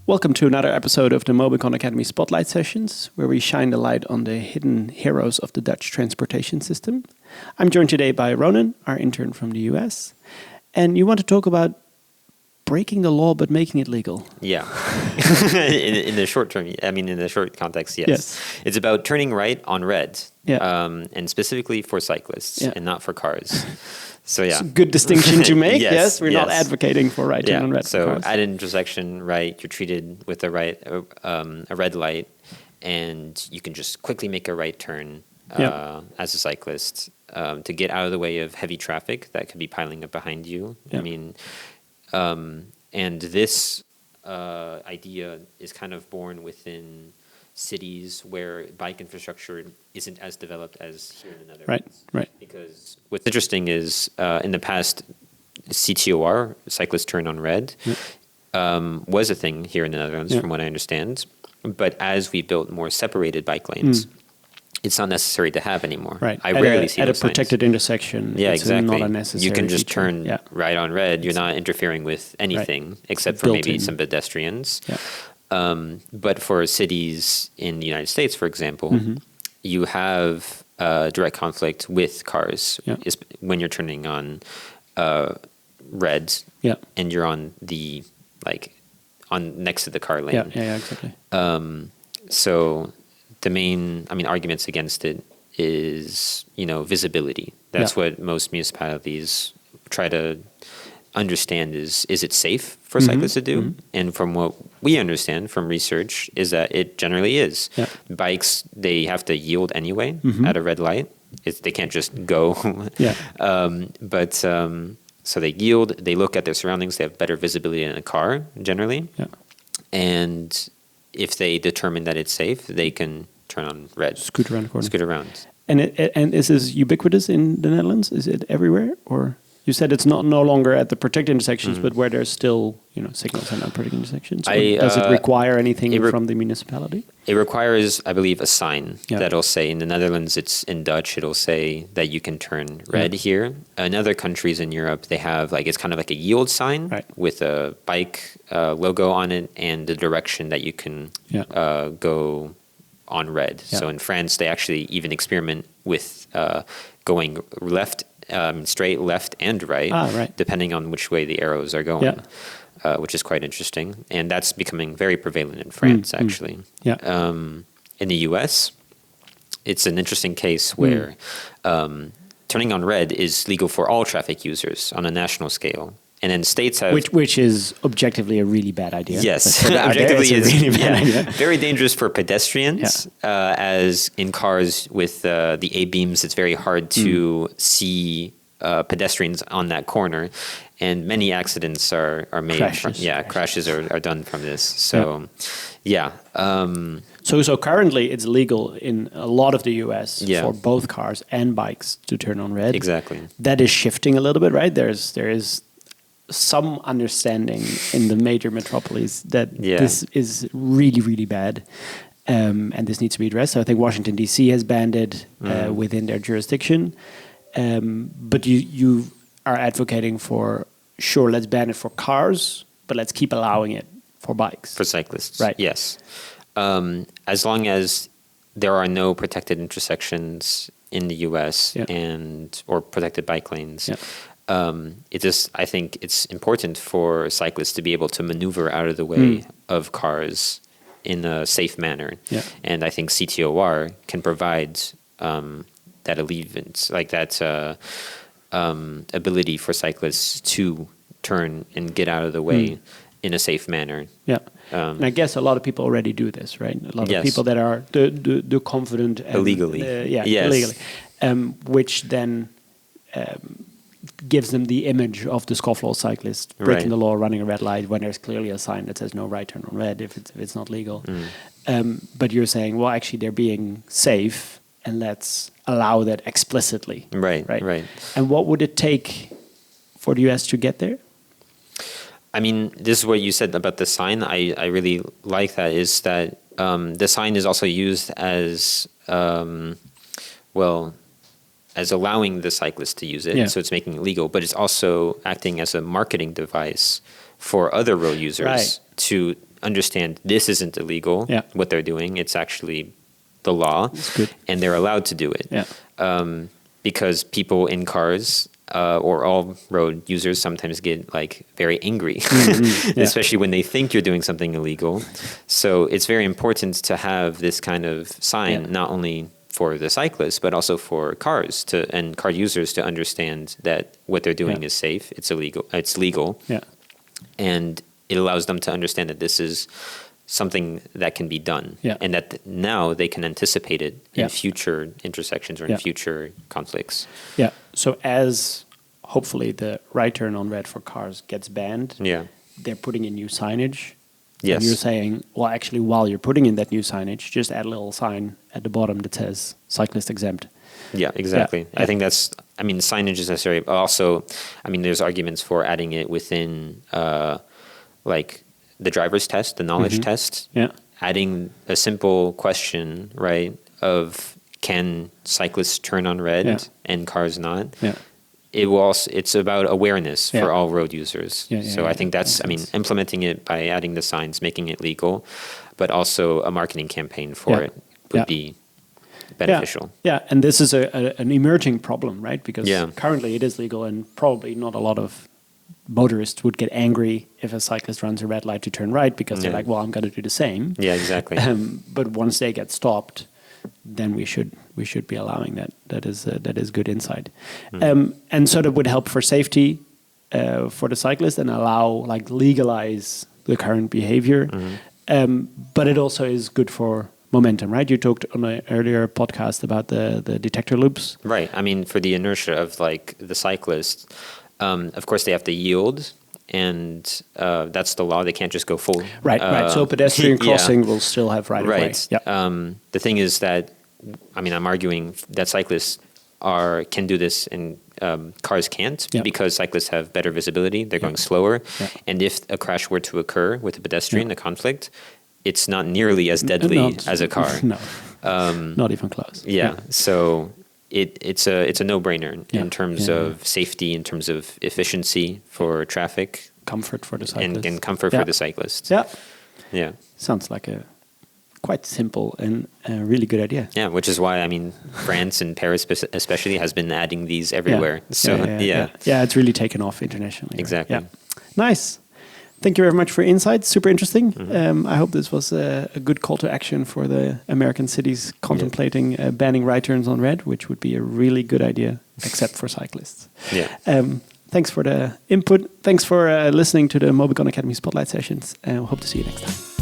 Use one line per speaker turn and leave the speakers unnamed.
Welcome to another episode of the Mobycon Academy Spotlight sessions, where we shine the light on the hidden heroes of the Dutch transportation system. I'm joined today by Ronan, our intern from the US, and you want to talk about breaking the law but making it legal.
Yeah. in the short term, in the short context, yes. It's about turning right on red, and specifically for cyclists and not for cars. So yeah,
it's a good distinction to make.
Yes,
we're not advocating for right turn on red.
So
for cars.
at an intersection, right, you're treated with a red light, and you can just quickly make a right turn as a cyclist to get out of the way of heavy traffic that could be piling up behind you. And this idea is kind of born within cities where bike infrastructure isn't as developed as here in the Netherlands.
Right.
Because what's interesting is in the past, CTOR, cyclist turn on red, was a thing here in the Netherlands, from what I understand. But as we built more separated bike lanes, it's not necessary to have anymore.
Right.
I rarely see
at a
those signs.
Protected intersection.
Yeah,
it's
exactly.
Not a necessary
you can just
feature.
turn right on red. You're not interfering with anything except for maybe some pedestrians.
Yeah.
But for cities in the United States, for example, you have direct conflict with cars when you're turning on red and you're on the next to the car lane.
Yeah, exactly.
So the main, arguments against it is, visibility. That's what most municipalities try to understand is it safe for cyclists to do? And from what we understand from research is that it generally is. Yeah. Bikes, they have to yield anyway at a red light. They can't just go. So they yield, they look at their surroundings, they have better visibility in a car generally. Yeah. And if they determine that it's safe, they can turn on red.
Scoot around the corner.
Scoot around.
And is this ubiquitous in the Netherlands? Is it everywhere? Or you said it's no longer at the protected intersections, but where there's still signals at non-protected intersections. Does it require anything from the municipality?
It requires, I believe, a sign that'll say in the Netherlands. It's in Dutch. It'll say that you can turn red here. In other countries in Europe, they have it's kind of like a yield sign with a bike logo on it and the direction that you can go on red. Yeah. So in France, they actually even experiment with going straight, left, and right, depending on which way the arrows are going, which is quite interesting. And that's becoming very prevalent in France, actually. Yeah. In the US, it's an interesting case where turning on red is legal for all traffic users on a national scale. And then states have...
Which is objectively a really bad idea.
Yes, objectively is really bad idea. Very dangerous for pedestrians, as in cars with the A-beams, it's very hard to see pedestrians on that corner. And many accidents are made crashes are done from this. So,
So currently it's legal in a lot of the US for both cars and bikes to turn on red.
Exactly.
That is shifting a little bit, right? There is some understanding in the major metropolis that this is really, really bad, and this needs to be addressed. So I think Washington, D.C. has banned it within their jurisdiction. But you are advocating for, sure, let's ban it for cars, but let's keep allowing it for bikes.
For cyclists,
right?
Yes. As long as there are no protected intersections in the U.S. or protected bike lanes. Yeah. I think it's important for cyclists to be able to maneuver out of the way of cars in a safe manner. Yeah. And I think CTOR can provide that alleviance, that ability for cyclists to turn and get out of the way in a safe manner. Yeah.
And I guess a lot of people already do this, right? A lot of people that are do confident
illegally.
Illegally. Which then gives them the image of the scofflaw cyclist breaking the law, running a red light when there's clearly a sign that says no right turn on red if it's not legal. But you're saying, well, actually they're being safe, and let's allow that explicitly. Right. And what would it take for the US to get there?
This is what you said about the sign. I really like that, is that the sign is also used as as allowing the cyclist to use it, so it's making it legal, but it's also acting as a marketing device for other road users to understand this isn't illegal, what they're doing. It's actually the law, and they're allowed to do it. Because people in cars or all road users sometimes get like very angry, especially when they think you're doing something illegal. So it's very important to have this kind of sign, not only for the cyclists, but also for cars and car users to understand that what they're doing is safe, it's legal, and it allows them to understand that this is something that can be done, and that now they can anticipate it in future intersections or in future conflicts.
Yeah. So as hopefully the right turn on red for cars gets banned, they're putting in new signage.
Yes.
And you're saying, well, actually, while you're putting in that new signage, just add a little sign at the bottom that says cyclist exempt.
Yeah, exactly. I think signage is necessary. Also, there's arguments for adding it within, like, the driver's test, the knowledge test, adding a simple question, right, of can cyclists turn on red and cars not? It's about awareness for all road users. So I think that's, implementing it by adding the signs, making it legal, but also a marketing campaign for it would be beneficial.
And this is an emerging problem, right? Because currently it is legal, and probably not a lot of motorists would get angry if a cyclist runs a red light to turn right, because they're like, well, I'm going to do the same.
Yeah, exactly.
But once they get stopped, then we should be allowing that. That is good insight. And so that would help for safety for the cyclist and legalize the current behavior. But it also is good for momentum, right? You talked on an earlier podcast about the detector loops.
Right. For the inertia of like the cyclist, of course they have to yield, and that's the law. They can't just go full.
Right. So pedestrian crossing will still have right of way.
The thing is that, I'm arguing that cyclists can do this and cars can't, because cyclists have better visibility. They're going slower. And if a crash were to occur with a pedestrian, a conflict, it's not nearly as deadly as a car.
No, not even close.
So it's a no-brainer in terms of safety, in terms of efficiency for traffic,
comfort for the cyclist,
and comfort for the cyclists.
Sounds like a quite simple and really good idea.
Which is why France and Paris especially has been adding these everywhere.
It's really taken off internationally.
Exactly.
Nice. Thank you very much for your insights. Super interesting. I hope this was a good call to action for the American cities contemplating banning right turns on red, which would be a really good idea, except for cyclists. Thanks for the input. Thanks for listening to the Mobycon Academy Spotlight sessions. Hope to see you next time.